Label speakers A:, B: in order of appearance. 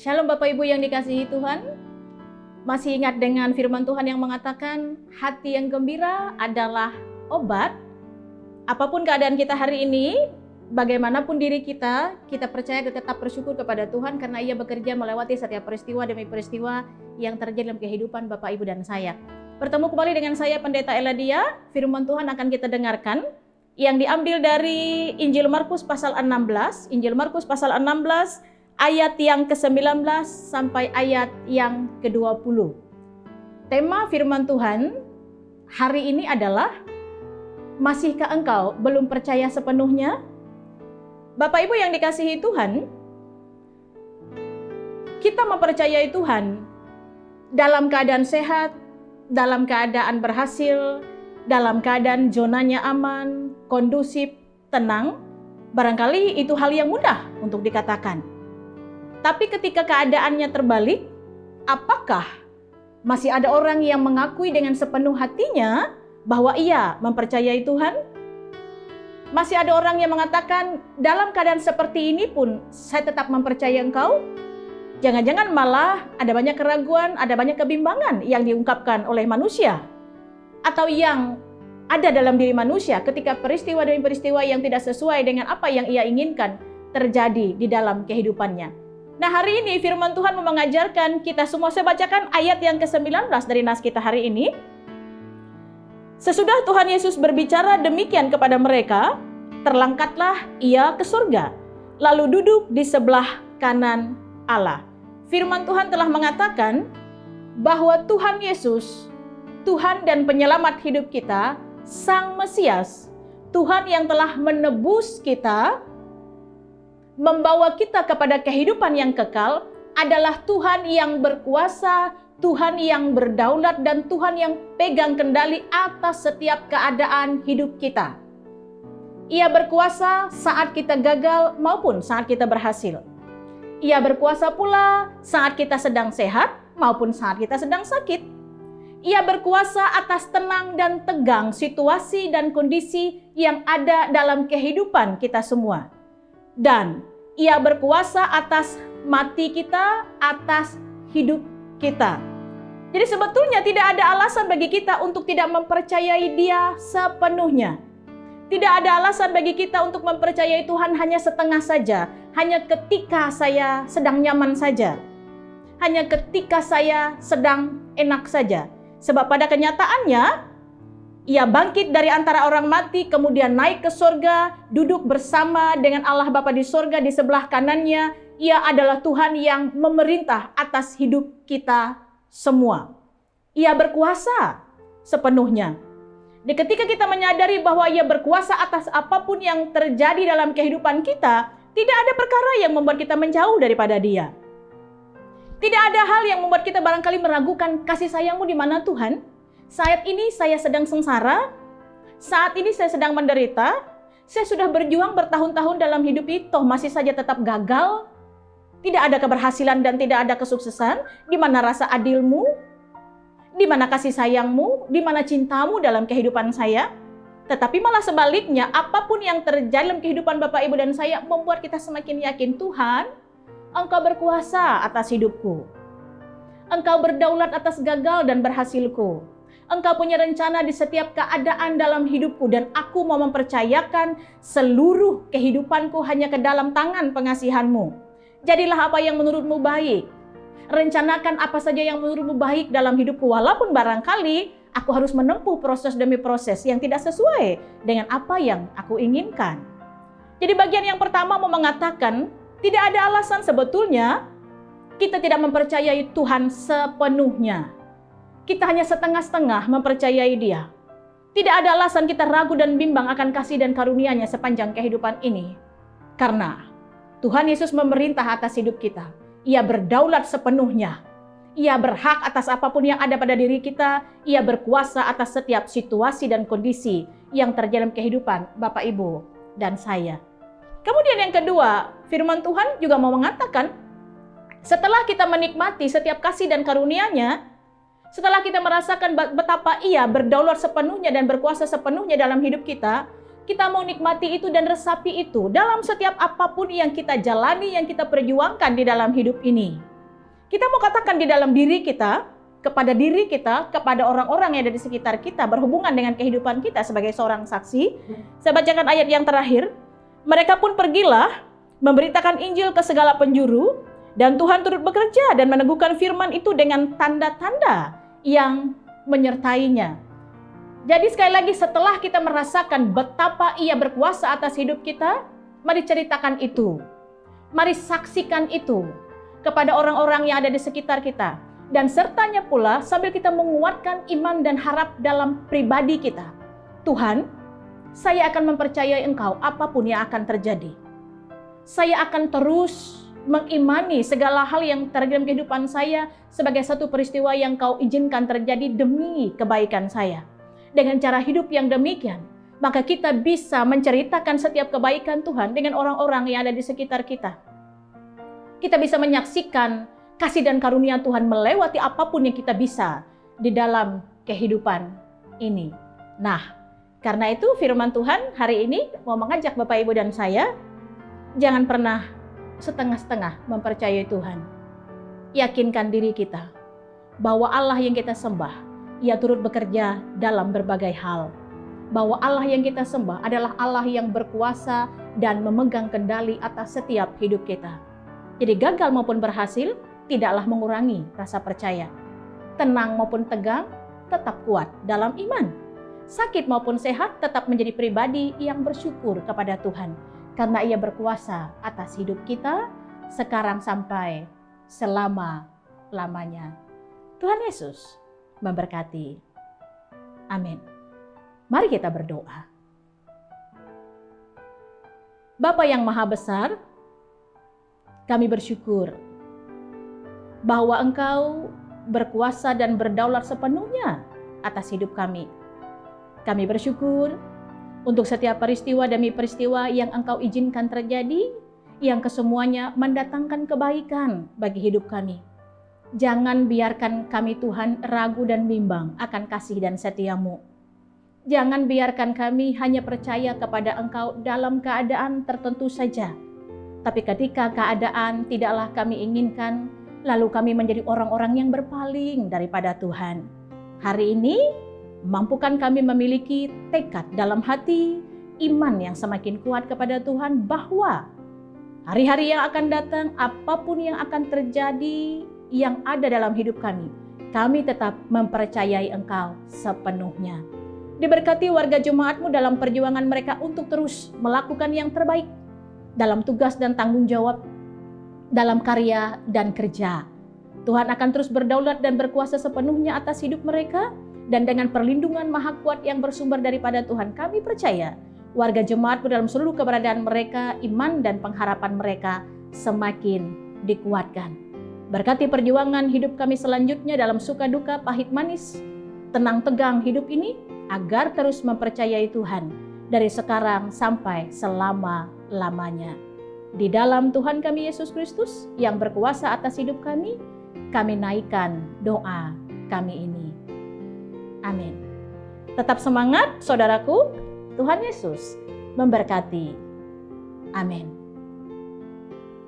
A: Shalom Bapak Ibu yang dikasihi Tuhan. Masih ingat dengan firman Tuhan yang mengatakan hati yang gembira adalah obat. Apapun keadaan kita hari ini, bagaimanapun diri kita percaya dan tetap bersyukur kepada Tuhan karena Ia bekerja melewati setiap peristiwa demi peristiwa yang terjadi dalam kehidupan Bapak Ibu dan saya. Bertemu kembali dengan saya Pendeta Eladia. Firman Tuhan akan kita dengarkan yang diambil dari Injil Markus pasal 16. Injil Markus pasal 16 ayat yang ke-19 sampai ayat yang ke-20. Tema firman Tuhan hari ini adalah, masihkah engkau belum percaya sepenuhnya? Bapak Ibu yang dikasihi Tuhan, kita mempercayai Tuhan dalam keadaan sehat, dalam keadaan berhasil, dalam keadaan zonanya aman, kondusif, tenang. Barangkali itu hal yang mudah untuk dikatakan. Tapi ketika keadaannya terbalik, apakah masih ada orang yang mengakui dengan sepenuh hatinya bahwa ia mempercayai Tuhan? Masih ada orang yang mengatakan, dalam keadaan seperti ini pun saya tetap mempercayai Engkau? Jangan-jangan malah ada banyak keraguan, ada banyak kebimbangan yang diungkapkan oleh manusia. Atau yang ada dalam diri manusia ketika peristiwa demi peristiwa yang tidak sesuai dengan apa yang ia inginkan terjadi di dalam kehidupannya. Nah, hari ini firman Tuhan mau mengajarkan kita semua. Saya bacakan ayat yang ke-19 dari nas kita hari ini. Sesudah Tuhan Yesus berbicara demikian kepada mereka, terlangkatlah ia ke surga, lalu duduk di sebelah kanan Allah. Firman Tuhan telah mengatakan bahwa Tuhan Yesus, Tuhan dan penyelamat hidup kita, Sang Mesias, Tuhan yang telah menebus kita, membawa kita kepada kehidupan yang kekal, adalah Tuhan yang berkuasa, Tuhan yang berdaulat, dan Tuhan yang pegang kendali atas setiap keadaan hidup kita. Ia berkuasa saat kita gagal maupun saat kita berhasil. Ia berkuasa pula saat kita sedang sehat maupun saat kita sedang sakit. Ia berkuasa atas tenang dan tegang situasi dan kondisi yang ada dalam kehidupan kita semua. Dan Ia berkuasa atas mati kita, atas hidup kita. Jadi sebetulnya tidak ada alasan bagi kita untuk tidak mempercayai Dia sepenuhnya. Tidak ada alasan bagi kita untuk mempercayai Tuhan hanya setengah saja, hanya ketika saya sedang nyaman saja, hanya ketika saya sedang enak saja. Sebab pada kenyataannya, Ia bangkit dari antara orang mati, kemudian naik ke surga, duduk bersama dengan Allah Bapa di surga di sebelah kanannya. Ia adalah Tuhan yang memerintah atas hidup kita semua. Ia berkuasa sepenuhnya. Dan ketika kita menyadari bahwa Ia berkuasa atas apapun yang terjadi dalam kehidupan kita, tidak ada perkara yang membuat kita menjauh daripada Dia. Tidak ada hal yang membuat kita barangkali meragukan kasih sayang-Mu di mana Tuhan. Saat ini saya sedang sengsara, saat ini saya sedang menderita, saya sudah berjuang bertahun-tahun dalam hidup itu, masih saja tetap gagal, tidak ada keberhasilan dan tidak ada kesuksesan. Di mana rasa adil-Mu? Di mana kasih sayang-Mu? Di mana cinta-Mu dalam kehidupan saya? Tetapi malah sebaliknya, apapun yang terjadi dalam kehidupan Bapak, Ibu, dan saya membuat kita semakin yakin, Tuhan, Engkau berkuasa atas hidupku. Engkau berdaulat atas gagal dan berhasilku. Engkau punya rencana di setiap keadaan dalam hidupku, dan aku mau mempercayakan seluruh kehidupanku hanya ke dalam tangan pengasihan-Mu. Jadilah apa yang menurut-Mu baik. Rencanakan apa saja yang menurut-Mu baik dalam hidupku, walaupun barangkali aku harus menempuh proses demi proses yang tidak sesuai dengan apa yang aku inginkan. Jadi bagian yang pertama mau mengatakan, tidak ada alasan sebetulnya kita tidak mempercayai Tuhan sepenuhnya. Kita hanya setengah-setengah mempercayai Dia. Tidak ada alasan kita ragu dan bimbang akan kasih dan karunia-Nya sepanjang kehidupan ini. Karena Tuhan Yesus memerintah atas hidup kita. Ia berdaulat sepenuhnya. Ia berhak atas apapun yang ada pada diri kita. Ia berkuasa atas setiap situasi dan kondisi yang terjadi dalam kehidupan Bapak, Ibu, dan saya. Kemudian yang kedua, firman Tuhan juga mau mengatakan, setelah kita menikmati setiap kasih dan karunia-Nya, setelah kita merasakan betapa Ia berdaulat sepenuhnya dan berkuasa sepenuhnya dalam hidup kita, kita mau nikmati itu dan resapi itu dalam setiap apapun yang kita jalani, yang kita perjuangkan di dalam hidup ini. Kita mau katakan di dalam diri kita, kepada orang-orang yang ada di sekitar kita, berhubungan dengan kehidupan kita sebagai seorang saksi. Saya bacakan ayat yang terakhir. Mereka pun pergilah, memberitakan Injil ke segala penjuru, dan Tuhan turut bekerja dan meneguhkan firman itu dengan tanda-tanda yang menyertainya. Jadi sekali lagi, setelah kita merasakan betapa Ia berkuasa atas hidup kita, mari ceritakan itu. Mari saksikan itu kepada orang-orang yang ada di sekitar kita. Dan sertanya pula sambil kita menguatkan iman dan harap dalam pribadi kita. Tuhan, saya akan mempercayai Engkau apapun yang akan terjadi. Saya akan terus mengimani segala hal yang terjadi dalam kehidupan saya sebagai satu peristiwa yang Kau izinkan terjadi demi kebaikan saya. Dengan cara hidup yang demikian, maka kita bisa menceritakan setiap kebaikan Tuhan dengan orang-orang yang ada di sekitar kita. Kita bisa menyaksikan kasih dan karunia Tuhan melewati apapun yang kita bisa di dalam kehidupan ini. Nah, karena itu firman Tuhan hari ini mau mengajak Bapak, Ibu, dan saya, jangan pernah setengah-setengah mempercayai Tuhan. Yakinkan diri kita bahwa Allah yang kita sembah, Ia turut bekerja dalam berbagai hal. Bahwa Allah yang kita sembah adalah Allah yang berkuasa dan memegang kendali atas setiap hidup kita. Jadi gagal maupun berhasil tidaklah mengurangi rasa percaya. Tenang maupun tegang tetap kuat dalam iman. Sakit maupun sehat tetap menjadi pribadi yang bersyukur kepada Tuhan. Karena Ia berkuasa atas hidup kita sekarang sampai selama-lamanya. Tuhan Yesus memberkati. Amin. Mari kita berdoa. Bapa yang Maha Besar, kami bersyukur bahwa Engkau berkuasa dan berdaulat sepenuhnya atas hidup kami. Kami bersyukur untuk setiap peristiwa demi peristiwa yang Engkau izinkan terjadi, yang kesemuanya mendatangkan kebaikan bagi hidup kami. Jangan biarkan kami Tuhan ragu dan bimbang akan kasih dan setia-Mu. Jangan biarkan kami hanya percaya kepada Engkau dalam keadaan tertentu saja. Tapi ketika keadaan tidaklah kami inginkan, lalu kami menjadi orang-orang yang berpaling daripada Tuhan. Hari ini, mampukan kami memiliki tekad dalam hati, iman yang semakin kuat kepada Tuhan bahwa hari-hari yang akan datang, apapun yang akan terjadi yang ada dalam hidup kami tetap mempercayai Engkau sepenuhnya. Diberkati warga jemaat-Mu dalam perjuangan mereka untuk terus melakukan yang terbaik dalam tugas dan tanggung jawab, dalam karya dan kerja. Tuhan akan terus berdaulat dan berkuasa sepenuhnya atas hidup mereka, dan dengan perlindungan Maha Kuat yang bersumber daripada Tuhan, kami percaya warga jemaat dalam seluruh keberadaan mereka, iman dan pengharapan mereka semakin dikuatkan. Berkati perjuangan hidup kami selanjutnya dalam suka duka, pahit manis, tenang tegang hidup ini, agar terus mempercayai Tuhan dari sekarang sampai selama-lamanya. Di dalam Tuhan kami Yesus Kristus yang berkuasa atas hidup kami naikkan doa kami ini. Amin. Tetap semangat saudaraku, Tuhan Yesus memberkati. Amin.